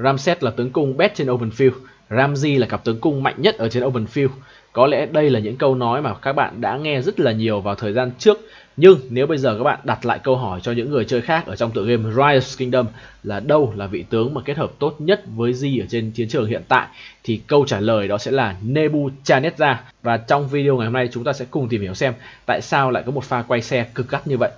Ramset là tướng cung best trên open field, Ramsey là cặp tướng cung mạnh nhất ở trên open field. Có lẽ đây là những câu nói mà các bạn đã nghe rất là nhiều vào thời gian trước. Nhưng nếu bây giờ các bạn đặt lại câu hỏi cho những người chơi khác ở trong tựa game Rise Kingdom là đâu là vị tướng mà kết hợp tốt nhất với Yi ở trên chiến trường hiện tại, thì câu trả lời đó sẽ là Nebuchadnezzar. Và trong video ngày hôm nay chúng ta sẽ cùng tìm hiểu xem tại sao lại có một pha quay xe cực gắt như vậy.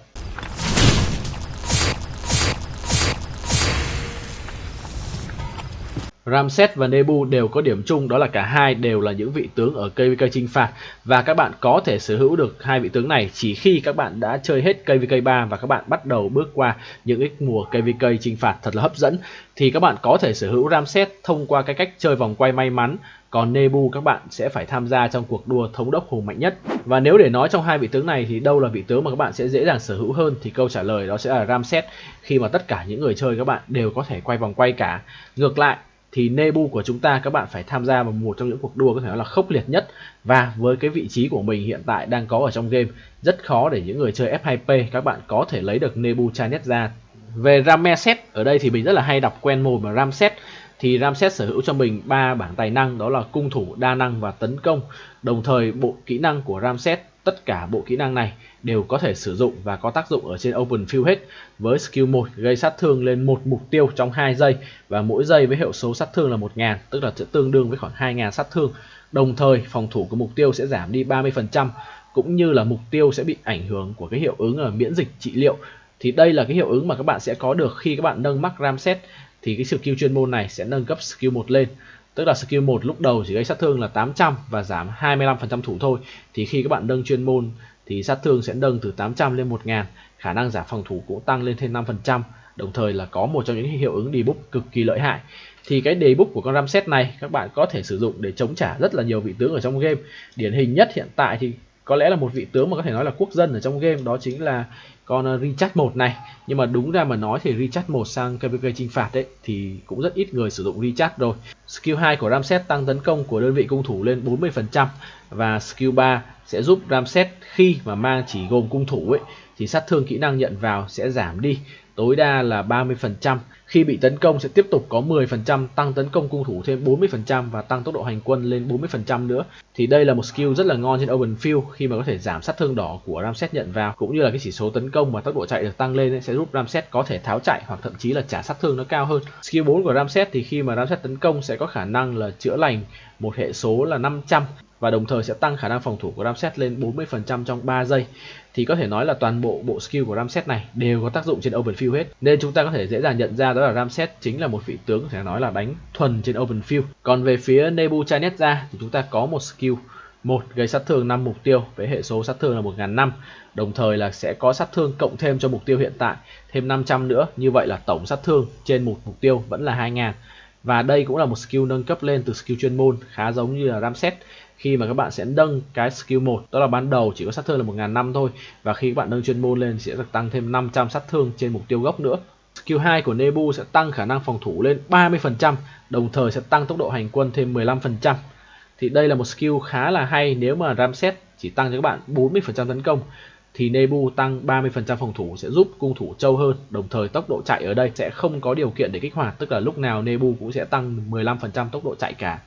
Ramset và Nebu đều có điểm chung, đó là cả hai đều là những vị tướng ở KVK chinh phạt, và các bạn có thể sở hữu được hai vị tướng này chỉ khi các bạn đã chơi hết KVK 3 và các bạn bắt đầu bước qua những cái mùa KVK chinh phạt thật là hấp dẫn, thì các bạn có thể sở hữu Ramset thông qua cái cách chơi vòng quay may mắn. Còn Nebu các bạn sẽ phải tham gia trong cuộc đua thống đốc hùng mạnh nhất. Và nếu để nói trong hai vị tướng này thì đâu là vị tướng mà các bạn sẽ dễ dàng sở hữu hơn, thì câu trả lời đó sẽ là Ramset, khi mà tất cả những người chơi các bạn đều có thể quay vòng quay cả. Ngược lại thì Nebu của chúng ta các bạn phải tham gia vào một trong những cuộc đua có thể nói là khốc liệt nhất, và với cái vị trí của mình hiện tại đang có ở trong game, rất khó để những người chơi F2P các bạn có thể lấy được Nebuchadnezzar. Về Ramset, ở đây thì mình rất là hay đọc quen mồm mà Ramset thì Ramset sở hữu cho mình 3 bảng tài năng, đó là cung thủ, đa năng và tấn công. Đồng thời bộ kỹ năng của Ramset, tất cả bộ kỹ năng này đều có thể sử dụng và có tác dụng ở trên open field hết. Với skill 1 gây sát thương lên một mục tiêu trong 2 giây, và mỗi giây với hiệu số sát thương là 1000, tức là tương đương với khoảng 2000 sát thương. Đồng thời phòng thủ của mục tiêu sẽ giảm đi 30%, cũng như là mục tiêu sẽ bị ảnh hưởng của cái hiệu ứng là miễn dịch trị liệu. Thì đây là cái hiệu ứng mà các bạn sẽ có được khi các bạn nâng mắc Ramset. Thì cái skill chuyên môn này sẽ nâng cấp skill 1 lên. Tức là skill 1 lúc đầu chỉ gây sát thương là 800 và giảm 25% thủ thôi. Thì khi các bạn nâng chuyên môn thì sát thương sẽ nâng từ 800 lên 1000, khả năng giảm phòng thủ cũng tăng lên thêm 5%. Đồng thời là có một trong những hiệu ứng debuff cực kỳ lợi hại. Thì cái debuff của con Ramset này các bạn có thể sử dụng để chống trả rất là nhiều vị tướng ở trong game. Điển hình nhất hiện tại thì có lẽ là một vị tướng mà có thể nói là quốc dân ở trong game, đó chính là con Richard 1 này. Nhưng mà đúng ra mà nói thì Richard 1 sang KVK chinh phạt đấy thì cũng rất ít người sử dụng Richard rồi. Skill 2 của Ramset tăng tấn công của đơn vị cung thủ lên 40%, và skill 3 sẽ giúp Ramset khi mà mang chỉ gồm cung thủ ấy thì sát thương kỹ năng nhận vào sẽ giảm đi tối đa là 30%. Khi bị tấn công sẽ tiếp tục có 10% tăng tấn công cung thủ thêm 40% và tăng tốc độ hành quân lên 40% nữa. Thì đây là một skill rất là ngon trên open field, khi mà có thể giảm sát thương đỏ của Ramset nhận vào, cũng như là cái chỉ số tấn công và tốc độ chạy được tăng lên ấy, sẽ giúp Ramset có thể tháo chạy hoặc thậm chí là trả sát thương nó cao hơn. Skill 4 của Ramset thì khi mà Ramset tấn công sẽ có khả năng là chữa lành một hệ số là 500, và đồng thời sẽ tăng khả năng phòng thủ của Ramset lên 40% trong 3 giây. Thì có thể nói là toàn bộ skill của Ramset này đều có tác dụng trên open field hết, nên chúng ta có thể dễ dàng nhận ra đó là Ramset chính là một vị tướng có thể nói là đánh thuần trên open field. Còn về phía Nebuchadnezzar thì chúng ta có một skill 1 gây sát thương 5 mục tiêu với hệ số sát thương là 1500, đồng thời là sẽ có sát thương cộng thêm cho mục tiêu hiện tại thêm 500 nữa, như vậy là tổng sát thương trên một mục tiêu vẫn là 2000. Và đây cũng là một skill nâng cấp lên từ skill chuyên môn, khá giống như là Ramset. Khi mà các bạn sẽ nâng cái skill 1, đó là ban đầu chỉ có sát thương là 1500 thôi, và khi các bạn nâng chuyên môn lên sẽ được tăng thêm 500 sát thương trên mục tiêu gốc nữa. Skill 2 của Nebu sẽ tăng khả năng phòng thủ lên 30%, đồng thời sẽ tăng tốc độ hành quân thêm 15%. Thì đây là một skill khá là hay. Nếu mà Ramset chỉ tăng cho các bạn 40% tấn công thì Nebu tăng 30% phòng thủ sẽ giúp cung thủ trâu hơn, đồng thời tốc độ chạy ở đây sẽ không có điều kiện để kích hoạt, tức là lúc nào Nebu cũng sẽ tăng 15% tốc độ chạy cả.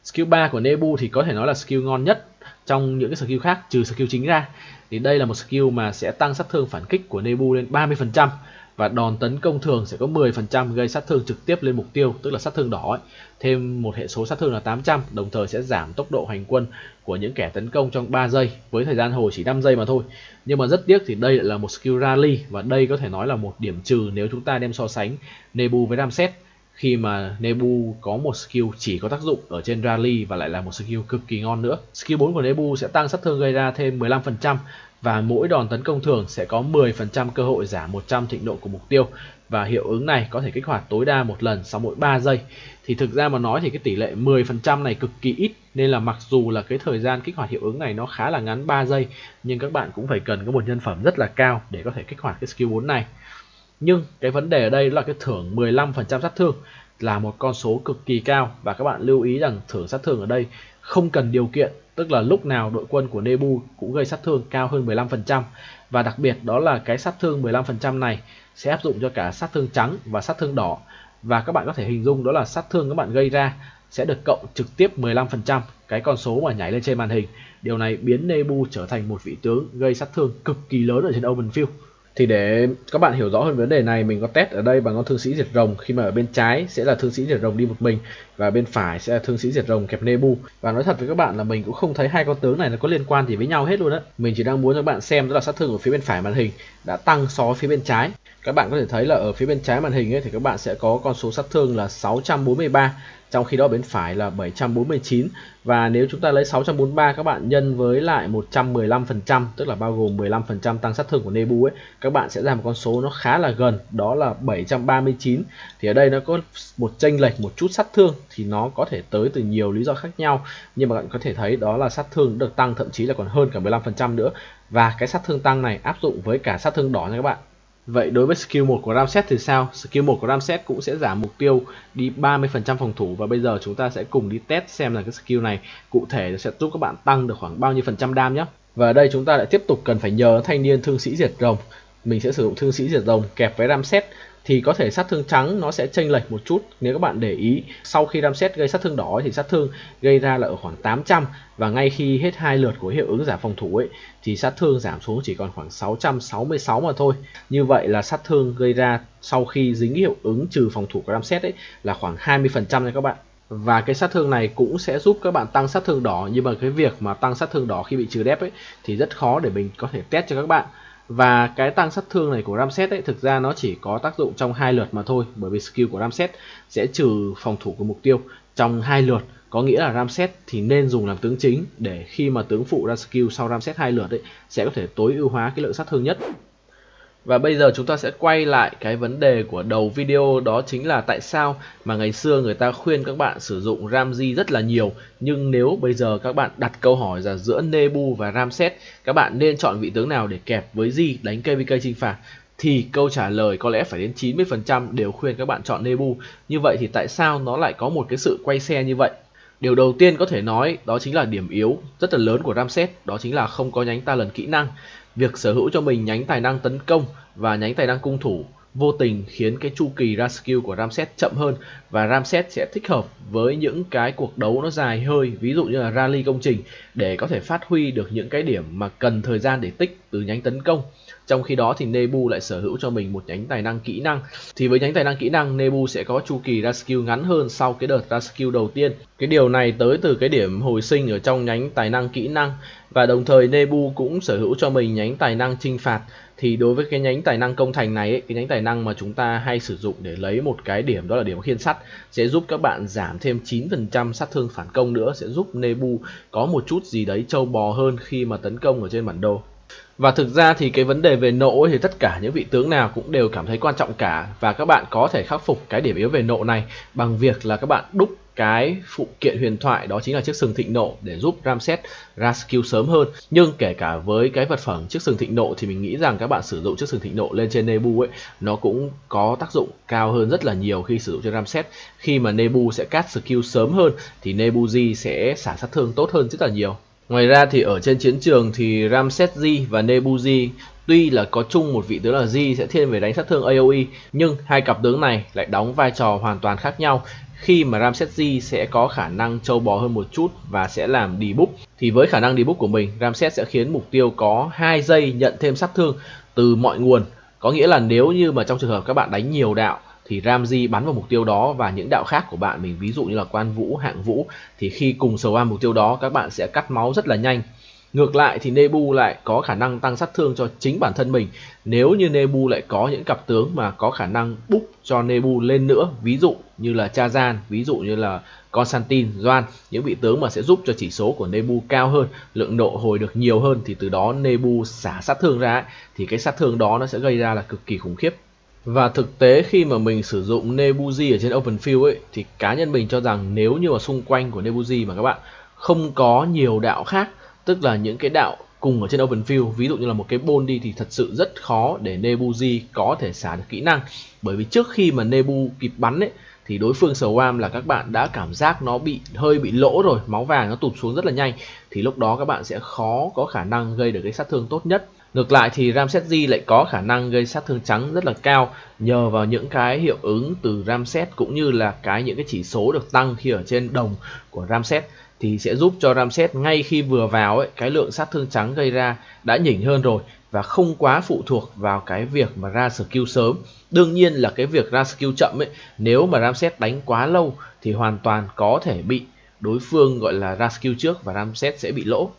Skill 3 của Nebu thì có thể nói là skill ngon nhất trong những cái skill khác trừ skill chính ra. Thì đây là một skill mà sẽ tăng sát thương phản kích của Nebu lên 30%, và đòn tấn công thường sẽ có 10% gây sát thương trực tiếp lên mục tiêu, tức là sát thương đỏ ấy. Thêm một hệ số sát thương là 800, đồng thời sẽ giảm tốc độ hành quân của những kẻ tấn công trong 3 giây với thời gian hồi chỉ 5 giây mà thôi. Nhưng mà rất tiếc thì đây lại là một skill rally, và đây có thể nói là một điểm trừ nếu chúng ta đem so sánh Nebu với Ramset, khi mà Nebu có một skill chỉ có tác dụng ở trên rally và lại là một skill cực kỳ ngon nữa. Skill 4 của Nebu sẽ tăng sát thương gây ra thêm 15%, và mỗi đòn tấn công thường sẽ có 10% cơ hội giảm 100 thịnh độ của mục tiêu, và hiệu ứng này có thể kích hoạt tối đa một lần sau mỗi 3 giây. Thì thực ra mà nói thì cái tỷ lệ 10% này cực kỳ ít, nên là mặc dù là cái thời gian kích hoạt hiệu ứng này nó khá là ngắn 3 giây, nhưng các bạn cũng phải cần có một nhân phẩm rất là cao để có thể kích hoạt cái skill 4 này. Nhưng cái vấn đề ở đây là cái thưởng 15% sát thương là một con số cực kỳ cao, và các bạn lưu ý rằng thưởng sát thương ở đây không cần điều kiện, tức là lúc nào đội quân của Nebu cũng gây sát thương cao hơn 15%, và đặc biệt đó là cái sát thương 15% này sẽ áp dụng cho cả sát thương trắng và sát thương đỏ. và các bạn có thể hình dung đó là sát thương các bạn gây ra sẽ được cộng trực tiếp 15% cái con số mà nhảy lên trên màn hình. Điều này biến Nebu trở thành một vị tướng gây sát thương cực kỳ lớn ở trên open field. Thì để các bạn hiểu rõ hơn vấn đề này, mình có test ở đây bằng con thương sĩ diệt rồng, khi mà ở bên trái sẽ là thương sĩ diệt rồng đi một mình và bên phải sẽ là thương sĩ diệt rồng kẹp Nebu. Và nói thật với các bạn là mình cũng không thấy hai con tướng này nó có liên quan gì với nhau hết luôn á. Mình chỉ đang muốn cho các bạn xem đó là sát thương ở phía bên phải màn hình đã tăng so với phía bên trái. Các bạn có thể thấy là ở phía bên trái màn hình ấy thì các bạn sẽ có con số sát thương là 643, trong khi đó bên phải là 749. Và nếu chúng ta lấy 643 các bạn nhân với lại 115%, tức là bao gồm 15% tăng sát thương của Nebu ấy, các bạn sẽ ra một con số nó khá là gần, đó là 739. Thì ở đây nó có một chênh lệch một chút sát thương, thì nó có thể tới từ nhiều lý do khác nhau, nhưng mà bạn có thể thấy đó là sát thương được tăng thậm chí là còn hơn cả 15% nữa. Và cái sát thương tăng này áp dụng với cả sát thương đỏ nha các bạn. Vậy đối với skill 1 của Ramses thì sao? Skill 1 của Ramses cũng sẽ giảm mục tiêu đi 30% phòng thủ, và bây giờ chúng ta sẽ cùng đi test xem là cái skill này cụ thể sẽ giúp các bạn tăng được khoảng bao nhiêu phần trăm đam nhé. Và ở đây chúng ta lại tiếp tục cần phải nhờ thanh niên thương sĩ diệt rồng. Mình sẽ sử dụng thương sĩ diệt rồng kẹp với Ramses thì có thể sát thương trắng nó sẽ chênh lệch một chút. Nếu các bạn để ý, sau khi Ramses gây sát thương đỏ thì sát thương gây ra là ở khoảng 800, và ngay khi hết 2 lượt của hiệu ứng giảm phòng thủ ấy thì sát thương giảm xuống chỉ còn khoảng 666 mà thôi. Như vậy là sát thương gây ra sau khi dính hiệu ứng trừ phòng thủ của Ramses ấy là khoảng 20% nha các bạn. Và cái sát thương này cũng sẽ giúp các bạn tăng sát thương đỏ, nhưng mà cái việc mà tăng sát thương đỏ khi bị trừ đép ấy thì rất khó để mình có thể test cho các bạn. Và cái tăng sát thương này của Ramses ấy thực ra nó chỉ có tác dụng trong 2 lượt mà thôi, bởi vì skill của Ramses sẽ trừ phòng thủ của mục tiêu trong 2 lượt. Có nghĩa là Ramses thì nên dùng làm tướng chính để khi mà tướng phụ ra skill sau Ramses 2 lượt ấy sẽ có thể tối ưu hóa cái lượng sát thương nhất. Và bây giờ chúng ta sẽ quay lại cái vấn đề của đầu video, đó chính là tại sao mà ngày xưa người ta khuyên các bạn sử dụng Ramsey rất là nhiều, nhưng nếu bây giờ các bạn đặt câu hỏi là giữa Nebu và Ramses, các bạn nên chọn vị tướng nào để kẹp với Di đánh KVK chinh phạt, thì câu trả lời có lẽ phải đến 90% đều khuyên các bạn chọn Nebu. Như vậy thì tại sao nó lại có một cái sự quay xe như vậy? Điều đầu tiên có thể nói đó chính là điểm yếu rất là lớn của Ramses, đó chính là không có nhánh talent kỹ năng. Việc sở hữu cho mình nhánh tài năng tấn công và nhánh tài năng cung thủ vô tình khiến cái chu kỳ ra skill của Ramses chậm hơn, và Ramses sẽ thích hợp với những cái cuộc đấu nó dài hơi, ví dụ như là rally công trình, để có thể phát huy được những cái điểm mà cần thời gian để tích từ nhánh tấn công. Trong khi đó thì Nebu lại sở hữu cho mình một nhánh tài năng kỹ năng. Thì với nhánh tài năng kỹ năng, Nebu sẽ có chu kỳ ra skill ngắn hơn sau cái đợt ra skill đầu tiên. Cái điều này tới từ cái điểm hồi sinh ở trong nhánh tài năng kỹ năng. Và đồng thời Nebu cũng sở hữu cho mình nhánh tài năng chinh phạt. Thì đối với cái nhánh tài năng công thành này ấy, cái nhánh tài năng mà chúng ta hay sử dụng để lấy một cái điểm, đó là điểm khiên sắt, sẽ giúp các bạn giảm thêm 9% sát thương phản công nữa, sẽ giúp Nebu có một chút gì đấy trâu bò hơn khi mà tấn công ở trên bản đồ. Và thực ra thì cái vấn đề về nộ thì tất cả những vị tướng nào cũng đều cảm thấy quan trọng cả, và các bạn có thể khắc phục cái điểm yếu về nộ này bằng việc là các bạn đúc cái phụ kiện huyền thoại, đó chính là chiếc sừng thịnh nộ, để giúp Ramses ra skill sớm hơn. Nhưng kể cả với cái vật phẩm chiếc sừng thịnh nộ thì mình nghĩ rằng các bạn sử dụng chiếc sừng thịnh nộ lên trên Nebu ấy, nó cũng có tác dụng cao hơn rất là nhiều khi sử dụng trên Ramses. Khi mà Nebu sẽ cast skill sớm hơn thì Nebuzi sẽ xả sát thương tốt hơn rất là nhiều. Ngoài ra thì ở trên chiến trường thì Ramses Di và Nebuzi tuy là có chung một vị tướng là Di sẽ thiên về đánh sát thương AoE, nhưng hai cặp tướng này lại đóng vai trò hoàn toàn khác nhau. Khi mà Ramses Di sẽ có khả năng trâu bò hơn một chút và sẽ làm debuff, thì với khả năng debuff của mình, Ramses sẽ khiến mục tiêu có 2 giây nhận thêm sát thương từ mọi nguồn. Có nghĩa là nếu như mà trong trường hợp các bạn đánh nhiều đạo thì Ramsey bắn vào mục tiêu đó và những đạo khác của bạn, mình ví dụ như là quan vũ, hạng vũ, thì khi cùng sầu am mục tiêu đó các bạn sẽ cắt máu rất là nhanh. Ngược lại thì Nebu lại có khả năng tăng sát thương cho chính bản thân mình. Nếu như Nebu lại có những cặp tướng mà có khả năng búp cho Nebu lên nữa, ví dụ như là Chazan, ví dụ như là Constantine, Doan, những vị tướng mà sẽ giúp cho chỉ số của Nebu cao hơn, lượng nộ hồi được nhiều hơn, thì từ đó Nebu xả sát thương ra thì cái sát thương đó nó sẽ gây ra là cực kỳ khủng khiếp. Và thực tế khi mà mình sử dụng Nebuzi ở trên open field ấy, thì cá nhân mình cho rằng nếu như mà xung quanh của Nebuzi mà các bạn không có nhiều đạo khác, tức là những cái đạo cùng ở trên open field, ví dụ như là một cái bôn đi, thì thật sự rất khó để Nebuzi có thể xả được kỹ năng. Bởi vì trước khi mà Nebu kịp bắn ấy, thì đối phương Swarm là các bạn đã cảm giác nó hơi bị lỗ rồi, máu vàng nó tụt xuống rất là nhanh, thì lúc đó các bạn sẽ khó có khả năng gây được cái sát thương tốt nhất. Ngược lại thì Ramses G lại có khả năng gây sát thương trắng rất là cao nhờ vào những cái hiệu ứng từ Ramses cũng như là những cái chỉ số được tăng khi ở trên đồng của Ramses, thì sẽ giúp cho Ramses ngay khi vừa vào ấy, cái lượng sát thương trắng gây ra đã nhỉnh hơn rồi và không quá phụ thuộc vào cái việc mà ra skill sớm. Đương nhiên là cái việc ra skill chậm ấy, nếu mà Ramses đánh quá lâu thì hoàn toàn có thể bị đối phương gọi là ra skill trước và Ramses sẽ bị lỗ.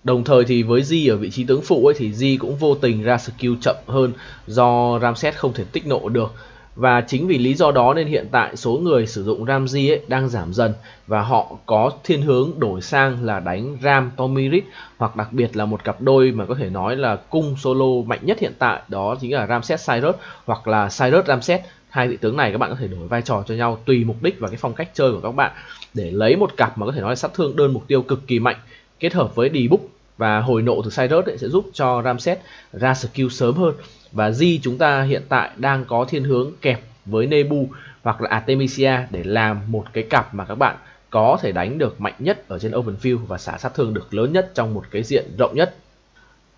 Đồng thời thì với G ở vị trí tướng phụ ấy thì G cũng vô tình ra skill chậm hơn do Ramses không thể tích nộ được. Và chính vì lý do đó nên hiện tại số người sử dụng Ram G ấy đang giảm dần và họ có thiên hướng đổi sang là đánh Ram Tomirit, hoặc đặc biệt là một cặp đôi mà có thể nói là cung solo mạnh nhất hiện tại, đó chính là Ramses Cyrus hoặc là Cyrus Ramses. Hai vị tướng này các bạn có thể đổi vai trò cho nhau tùy mục đích và cái phong cách chơi của các bạn để lấy một cặp mà có thể nói là sát thương đơn mục tiêu cực kỳ mạnh kết hợp với debuff và hồi nộ từ Cyrus sẽ giúp cho Ramses ra skill sớm hơn. Và G chúng ta hiện tại đang có thiên hướng kẹp với Nebu hoặc là Artemisia để làm một cái cặp mà các bạn có thể đánh được mạnh nhất ở trên open field và xả sát thương được lớn nhất trong một cái diện rộng nhất.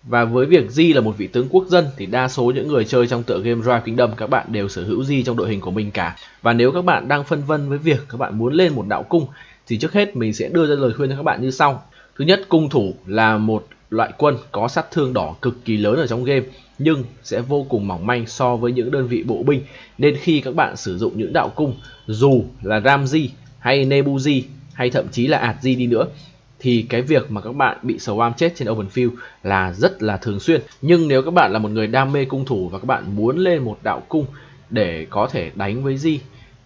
Và với việc G là một vị tướng quốc dân thì đa số những người chơi trong tựa game Rise of Kingdom các bạn đều sở hữu G trong đội hình của mình cả. Và nếu các bạn đang phân vân với việc các bạn muốn lên một đạo cung thì trước hết mình sẽ đưa ra lời khuyên cho các bạn như sau. Thứ nhất, cung thủ là một loại quân có sát thương đỏ cực kỳ lớn ở trong game nhưng sẽ vô cùng mỏng manh so với những đơn vị bộ binh, nên khi các bạn sử dụng những đạo cung dù là Ram G hay Nebu G hay thậm chí là Art G đi nữa thì cái việc mà các bạn bị swarm chết trên open field là rất là thường xuyên. Nhưng nếu các bạn là một người đam mê cung thủ và các bạn muốn lên một đạo cung để có thể đánh với G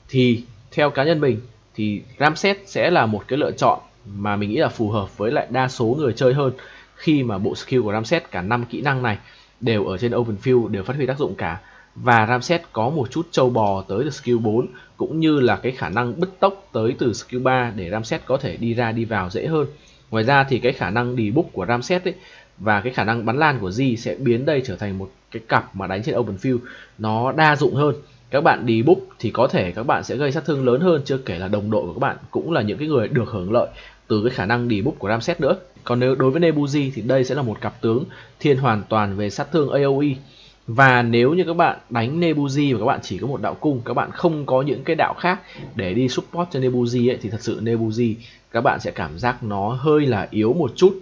thì theo cá nhân mình thì Ramses sẽ là một cái lựa chọn mà mình nghĩ là phù hợp với lại đa số người chơi hơn, khi mà bộ skill của Ramses cả 5 kỹ năng này đều ở trên open field đều phát huy tác dụng cả, và Ramses có một chút trâu bò tới từ skill 4 cũng như là cái khả năng bứt tốc tới từ skill 3 để Ramses có thể đi ra đi vào dễ hơn. Ngoài ra thì cái khả năng debuff của Ramses ấy và cái khả năng bắn lan của G sẽ biến đây trở thành một cái cặp mà đánh trên open field nó đa dụng hơn. Các bạn debuff thì có thể các bạn sẽ gây sát thương lớn hơn, chưa kể là đồng đội của các bạn cũng là những cái người được hưởng lợi từ cái khả năng debuff của Ramses nữa. Còn nếu đối với Nebu G thì đây sẽ là một cặp tướng thiên hoàn toàn về sát thương AoE. Và nếu như các bạn đánh Nebu G và các bạn chỉ có một đạo cung, các bạn không có những cái đạo khác để đi support cho Nebu G ấy, thì thật sự Nebu G các bạn sẽ cảm giác nó hơi là yếu một chút.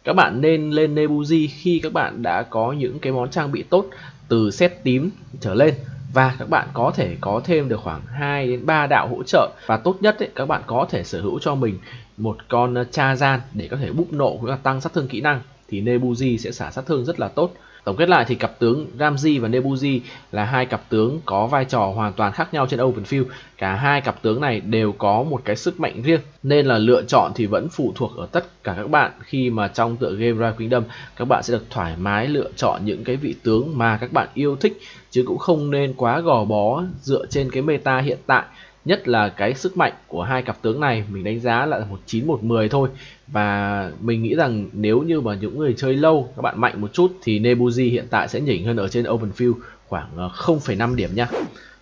Các bạn nên lên Nebu G khi các bạn đã có những cái món trang bị tốt từ set tím trở lên và các bạn có thể có thêm được khoảng 2 đến 3 đạo hỗ trợ, và tốt nhất ấy, các bạn có thể sở hữu cho mình một con Chazan để có thể búp nộ cũng là tăng sát thương kỹ năng, thì Nebu G sẽ xả sát thương rất là tốt. Tổng kết lại thì cặp tướng Ram G và Nebu G là hai cặp tướng có vai trò hoàn toàn khác nhau trên open field. Cả hai cặp tướng này đều có một cái sức mạnh riêng, nên là lựa chọn thì vẫn phụ thuộc ở tất cả các bạn. Khi mà trong tựa game Rise of Kingdom, các bạn sẽ được thoải mái lựa chọn những cái vị tướng mà các bạn yêu thích, chứ cũng không nên quá gò bó dựa trên cái meta hiện tại. Nhất là cái sức mạnh của hai cặp tướng này mình đánh giá là 1.9-1.10 thôi. Và mình nghĩ rằng nếu như mà những người chơi lâu các bạn mạnh một chút thì Nebu G hiện tại sẽ nhỉnh hơn ở trên open field khoảng 0,5 điểm nha.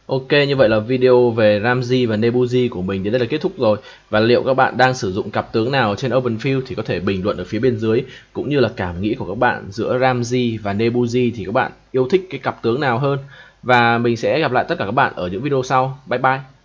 Ok, như vậy là video về Ram G và Nebu G của mình đến đây là kết thúc rồi. Và liệu các bạn đang sử dụng cặp tướng nào trên open field thì có thể bình luận ở phía bên dưới, cũng như là cảm nghĩ của các bạn giữa Ram G và Nebu G thì các bạn yêu thích cái cặp tướng nào hơn. Và mình sẽ gặp lại tất cả các bạn ở những video sau. Bye bye.